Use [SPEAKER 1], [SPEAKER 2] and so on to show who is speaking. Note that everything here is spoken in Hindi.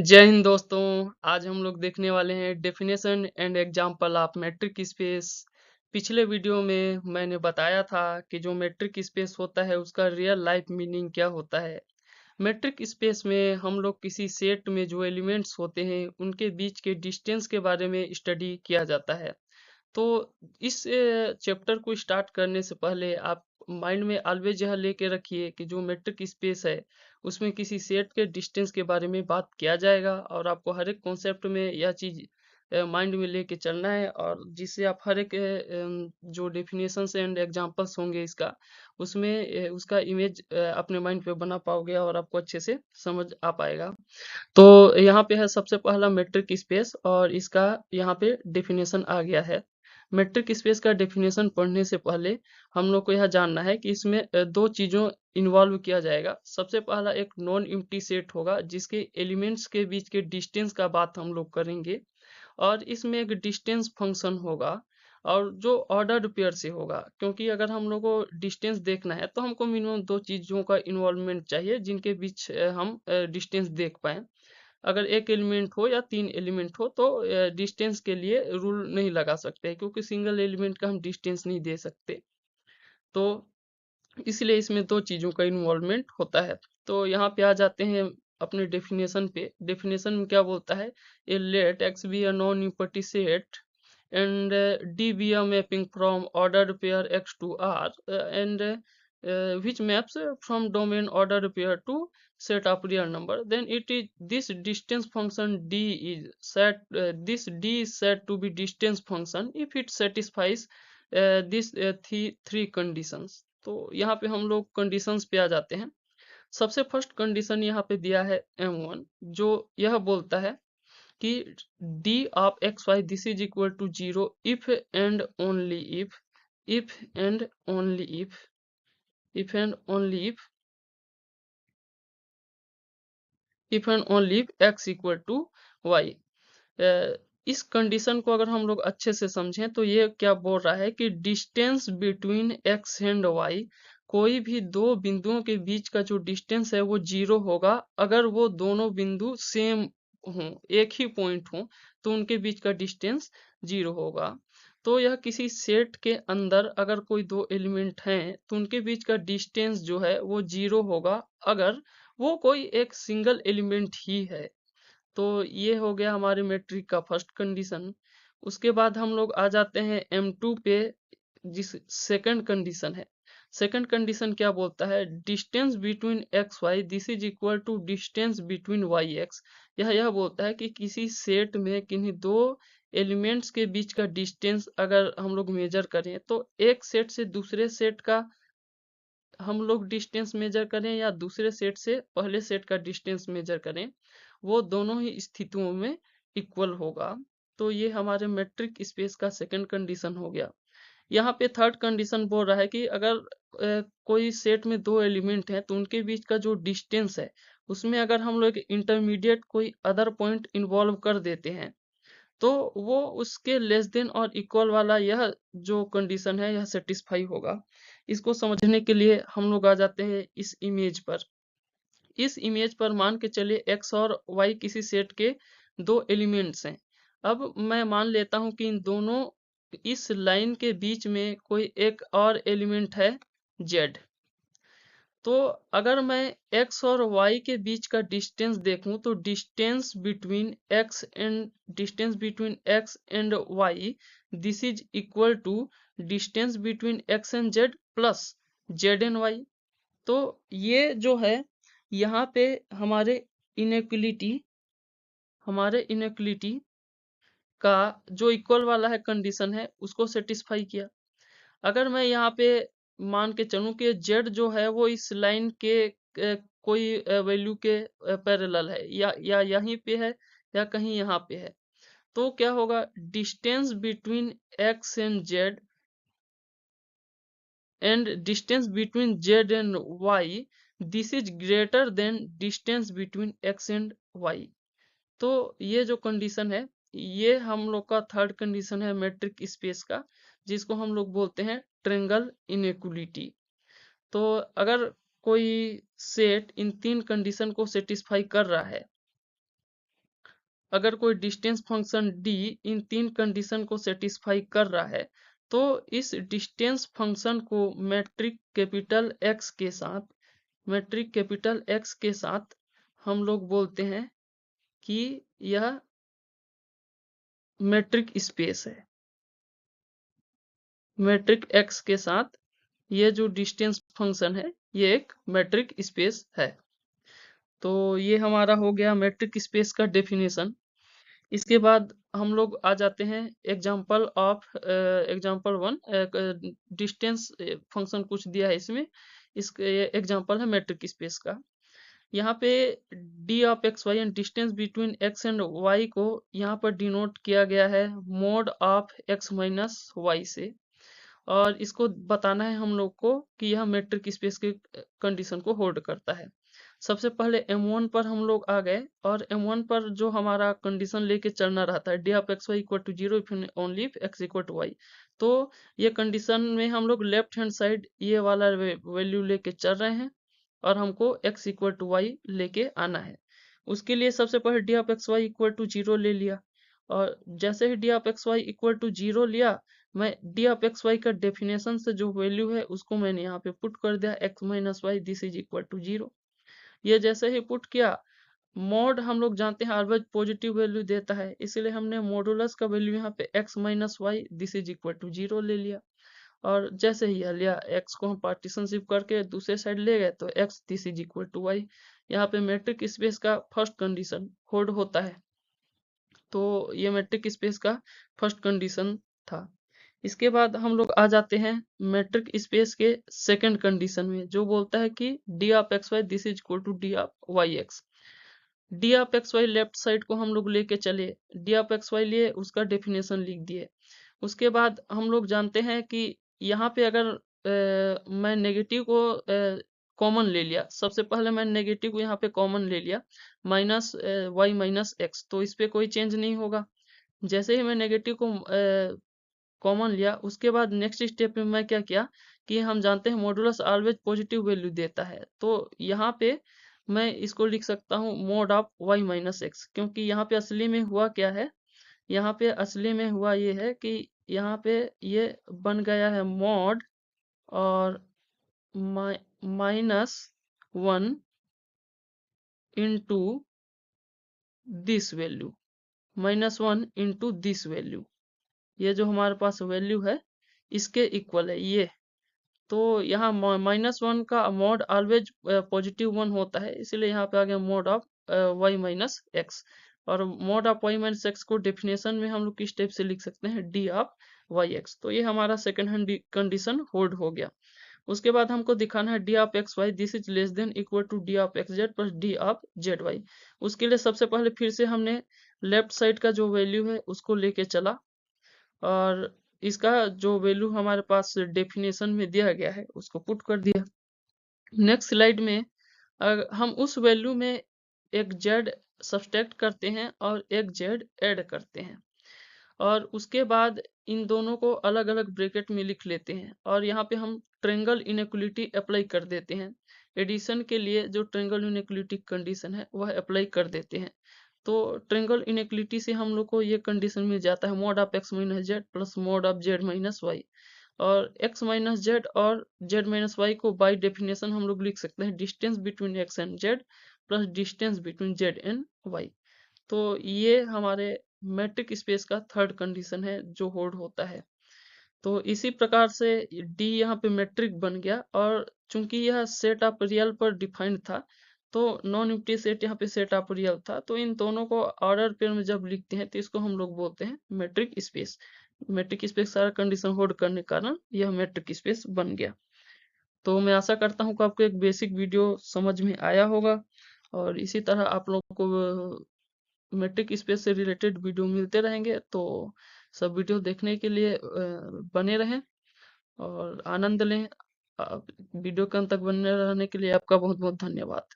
[SPEAKER 1] जय हिंद दोस्तों। आज हम लोग देखने वाले हैं definition and example of matric space. पिछले वीडियो में मैंने बताया था कि जो मैट्रिक स्पेस होता है उसका रियल लाइफ मीनिंग क्या होता है। मैट्रिक स्पेस में हम लोग किसी सेट में जो एलिमेंट्स होते हैं उनके बीच के डिस्टेंस के बारे में स्टडी किया जाता है। तो इस चैप्टर को स्टार्ट करने से पहले आप माइंड में ऑलवेज यह लेके रखिए कि जो मेट्रिक स्पेस है उसमें किसी सेट के डिस्टेंस के बारे में बात किया जाएगा और आपको हर एक कॉन्सेप्ट में यह चीज माइंड में लेके चलना है, और जिससे आप हर एक जो डेफिनेशंस एंड एग्जांपल्स होंगे इसका उसमें उसका इमेज अपने माइंड पे बना पाओगे और आपको अच्छे से समझ आ पाएगा। तो यहाँ पे है सबसे पहला मेट्रिक स्पेस और इसका यहाँ पे डेफिनेशन आ गया है। मेट्रिक स्पेस का डेफिनेशन पढ़ने से पहले हम लोग को यह जानना है कि इसमें दो चीजों इन्वॉल्व किया जाएगा। सबसे पहला एक नॉन एम्प्टी सेट होगा जिसके एलिमेंट्स के बीच के डिस्टेंस का बात हम लोग करेंगे, और इसमें एक डिस्टेंस फंक्शन होगा और जो ऑर्डर्ड पेयर से होगा, क्योंकि अगर हम लोग को डिस्टेंस देखना है तो हमको मिनिमम दो चीजों का इन्वॉल्वमेंट चाहिए जिनके बीच हम डिस्टेंस देख पाए। अगर एक एलिमेंट हो या तीन एलिमेंट हो तो डिस्टेंस के लिए रूल नहीं लगा सकते, क्योंकि सिंगल एलिमेंट का हम डिस्टेंस नहीं दे सकते। तो इसलिए इसमें दो चीजों का इन्वॉल्वमेंट होता है। तो यहाँ पे आ जाते हैं अपने डेफिनेशन पे। डेफिनेशन में क्या बोलता है, a let x be a non unity set and D be a mapping from ordered pair X to R, and which maps from domain ordered pair to set of real number, then it is this distance function D is set, this D is said to be distance function if it satisfies this three conditions। तो यहाँ पे हम लोग कंडीशंस पे आ जाते हैं। सबसे फर्स्ट कंडीशन यहाँ पे दिया है M1, जो यह बोलता है कि d of xy this is equal to 0 if and only if and only if and only if and only if x equal to y। इस कंडीशन को अगर हम लोग अच्छे से समझें तो ये क्या बोल रहा है कि distance between x and y, कोई भी दो बिंदुओं के बीच का जो डिस्टेंस है वो 0 होगा अगर वो दोनों बिंदु सेम हों, एक ही पॉइंट हों, तो उनके बीच का डिस्टेंस 0 होगा। तो यह किसी सेट के अंदर अगर कोई दो एलिमेंट हैं तो उनके बीच का डिस्टेंस जो है वो 0 होगा अगर वो कोई एक सिंगल एलिमेंट ही है। तो ये हो गया हमारे मैट्रिक का फर्स्ट कंडीशन। उसके बाद हम लोग आ जाते हैं M2 पे, जिस सेकंड कंडीशन है। सेकंड कंडीशन क्या बोलता है, distance between x y this is equal to distance between y x. यह बोलता है कि किसी सेट में किन्हीं दो एलिमेंट्स के बीच का डिस्टेंस अगर हम लोग मेजर करें तो एक सेट से दूसरे सेट का हम लोग डिस्टेंस मेजर करें या दूसरे सेट से पहले सेट का डिस्टेंस मेजर करें, वो दोनों ही स्थितियों में इक्वल होगा। तो ये हमारे मेट्रिक स्पेस का सेकंड कंडीशन हो गया। यहाँ पे थर्ड कंडीशन बोल रहा है कि अगर कोई सेट में दो एलिमेंट हैं तो उनके बीच का जो डिस्टेंस है उसमें अगर हम लोग इंटरमीडिएट कोई अदर पॉइंट इन्वॉल्व कर देते हैं तो वो उसके लेस देन और इक्वल वाला यह जो कंडीशन है यह सेटिस्फाई होगा। इसको समझने के लिए हम लोग आ जाते हैं इस इमेज पर। इस इमेज पर मान के चलिए x और y किसी सेट के दो एलिमेंट्स हैं। अब मैं मान लेता हूं कि इन दोनों इस लाइन के बीच में कोई एक और एलिमेंट है z। तो अगर मैं x और y के बीच का डिस्टेंस देखूं तो distance between x and y this is equal to distance between x and z plus z and y। तो ये जो है यहाँ पे हमारे इनइक्वलिटी का जो इक्वल वाला है कंडीशन है उसको सेटिस्फाई किया। अगर मैं यहाँ पे मान के चलूं कि z जो है वो इस लाइन के कोई वैल्यू के पैरेलल है या यहीं पे है या कहीं यहाँ पे है, तो क्या होगा, distance between x and z and distance between z and y this is greater than distance between x and y। तो ये जो कंडीशन है ये हम लोग का थर्ड कंडीशन है मैट्रिक स्पेस का, जिसको हम लोग बोलते हैं ट्रायंगल इनइक्वलिटी। तो अगर कोई सेट इन तीन कंडीशन को सेटिस्फाई कर रहा है अगर कोई डिस्टेंस फंक्शन डी इन 3 कंडीशन को सेटिस्फाई कर रहा है, तो इस डिस्टेंस फंक्शन को मैट्रिक कैपिटल एक्स के साथ हम लोग बोलते हैं कि यह मैट्रिक स्पेस है। मैट्रिक एक्स के साथ ये जो डिस्टेंस फंक्शन है, ये एक मैट्रिक स्पेस है। तो ये हमारा हो गया मैट्रिक स्पेस का डेफिनेशन। इसके बाद हम लोग आ जाते हैं एग्जाम्पल वन। डिस्टेंस फंक्शन कुछ दिया है इसमें, इसके एग्जाम्पल है मैट्रिक स्पेस का। यहाँ पे d of x y and distance between x and y को यहाँ पर डिनोट किया गया है mod of x minus y से, और इसको बताना है हम लोग को कि यह मैट्रिक स्पेस के कंडीशन को होल्ड करता है। सबसे पहले M1 पर हम लोग आ गए, और M1 पर जो हमारा कंडीशन लेके चलना रहता है d of x y equal to 0 if only if x equal to y. तो ये कंडीशन में हम लोग लेफ्ट हैंड साइड ये वाला वैल्यू लेके चल रहे हैं, और हमको x इक्वल टू वाई लेके आना है। उसके लिए सबसे पहले d of x y equal to 0 ले लिया, और जैसे ही d of x y equal to 0 लिया, मैं डी ऑफ एक्स वाई का डेफिनेशन से जो वैल्यू है उसको मैंने यहाँ पे पुट कर दिया, x minus y this is equal to 0। ये जैसे ही पुट किया, मॉड हम लोग जानते हैं ऑलवेज पॉजिटिव वैल्यू देता है, इसलिए हमने मॉडुलस का वैल्यू यहाँ पे x minus y this is equal to 0 ले लिया। और जैसे ही यह लिया, x को हम पार्टीशनशिप करके दूसरे साइड ले गए, तो x this is equal to y. यहाँ पे मैट्रिक स्पेस का फर्स्ट कंडीशन होल्ड होता है। तो ये मैट्रिक स्पेस का फर्स्ट कंडीशन था। इसके बाद हम लोग आ जाते हैं मैट्रिक स्पेस के सेकंड कंडीशन में, जो बोलता है कि d of x y this is equal to d of y x. D of x y left side को हम लोग लेके चले, डी ऑफ एक्स वाई लिए, उसका डेफिनेशन लिख दिए। उसके बाद हम लोग जानते हैं कि यहाँ पे अगर मैं नेगेटिव को कॉमन ले लिया, सबसे पहले मैं नेगेटिव को यहाँ पे कॉमन ले लिया, माइनस वाई माइनस एक्स, तो इस पे कोई चेंज नहीं होगा। जैसे ही मैं नेगेटिव को कॉमन लिया, उसके बाद नेक्स्ट स्टेप में मैं क्या किया कि हम जानते हैं मॉडुलस ऑलवेज पॉजिटिव वैल्यू देता है, तो यहाँ पे मैं इसको लिख सकता हूँ mod of y minus x, क्योंकि यहाँ पे असली में हुआ क्या है, यहाँ पे असली में हुआ ये है कि यहाँ पे ये बन गया है मॉड और minus 1 into this value, -1 into this value, ये जो हमारे पास वैल्यू है इसके इक्वल है ये। तो यहाँ -1 का मॉड ऑलवेज पॉजिटिव 1 होता है, इसलिए यहाँ पे आ गया mod of y minus x. और mod of y minus x को डेफिनेशन में हम लोग किस टाइप से लिख सकते हैं, डी ऑफ वाई एक्स। तो ये हमारा सेकंड हैंड कंडीशन होल्ड हो गया। उसके बाद हमको दिखाना है d of x y this is less than equal to d of x z plus d of z y. उसके लिए सबसे पहले फिर से हमने लेफ्ट साइड का जो वैल्यू है उसको लेके चला, और इसका जो वैल्यू हमारे पास डेफिनेशन में दिया गया है उसको पुट कर दिया। नेक्स्ट स्लाइड में हम उस वैल्यू में एक z सब्सट्रैक्ट करते हैं और एक z ऐड करते हैं, और उसके बाद इन दोनों को अलग अलग ब्रैकेट में लिख लेते हैं, और यहाँ पे हम ट्रायंगल इनइक्वालिटी अप्लाई कर देते हैं। एडिशन के लिए जो ट्रायंगल इनइक्वालिटी कंडीशन है वह अप्लाई कर देते हैं। तो ट्रायंगल इनइक्वालिटी से हम लोग को ये कंडीशन मिल जाता है mod of x minus z plus mod of z minus y. और x माइनस जेड और z माइनस वाई को बाय डेफिनेशन हम लोग लिख सकते हैं distance between x and z plus distance between z and y। तो ये हमारे मैट्रिक स्पेस का थर्ड कंडीशन है जो होल्ड होता है। तो इसी प्रकार से D यहाँ पे मैट्रिक बन गया, और चूंकि यह सेट ऑफ रियल पर डिफाइंड था, तो नॉन एम्प्टी सेट यहाँ पे सेट ऑफ रियल था, तो इन दोनों को ऑर्डर पेयर में जब लिखते हैं तो इसको हम लोग बोलते हैं मैट्रिक स्पेस। मैट्रिक स्पेस सारा कंडीशन होल्ड करने के कारण यह मैट्रिक स्पेस बन गया। तो मैं आशा करता हूँ कि आपको एक बेसिक वीडियो समझ में आया होगा, और इसी तरह आप लोगों को मैट्रिक स्पेस से रिलेटेड वीडियो मिलते रहेंगे। तो सब वीडियो देखने के लिए बने रहें और आनंद लें। वीडियो के अंत तक बने रहने के लिए आपका बहुत बहुत धन्यवाद।